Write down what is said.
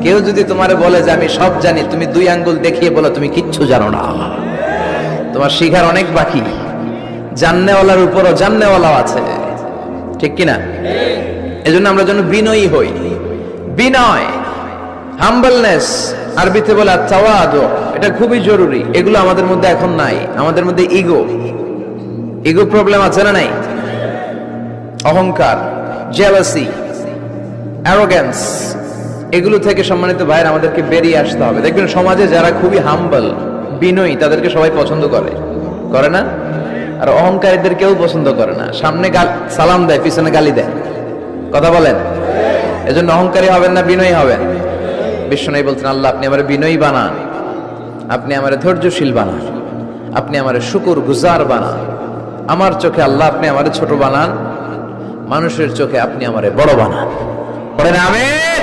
কেউ যদি তোমারে বলে যে আমি সব জানি, তুমি 2 আঙ্গুল দেখিয়ে বলো তুমি কিচ্ছু জানো না। তোমার শিখার অনেক বাকি। জাননেওয়ালার উপরও জাননেওয়ালাও আছে, ঠিক কিনা? এজন্য আমরা যেন বিনয়ী হই। বিনয়, হাম্বলনেস, আরবিতে বলে তাওয়াদু, এটা খুবই জরুরি। এগুলো আমাদের মধ্যে এখন নাই। আমাদের মধ্যে ইগো প্রবলেম আছে না নাই? অহংকার, জেলাসি, অ্যারোগ্যান্স, এগুলো থেকে সম্মানিত ভাইয়ের আমাদেরকে বেরিয়ে আসতে হবে। দেখবেন সমাজে যারা খুবই হাম্বল, বিনয়ী, তাদেরকে সবাই পছন্দ করে না? আর অহংকারীদের কেউ পছন্দ করে না। সামনে সালাম দেয়, পিছনে গালি দেয়। কথা বলেন? এজন্য অহংকারী হবেন না, বিনয়ী হবেন। বিশ্বনবী বলছেন, আল্লাহ আপনি আমারে বিনয়ী বানান, আপনি আমারে ধৈর্যশীল বানান, আপনি আমারে শুকর গুজার বানান। আমার চোখে আল্লাহ আপনি আমারে ছোট বানান, মানুষের চোখে আপনি আমারে বড় বানান। পড়েন আমিন।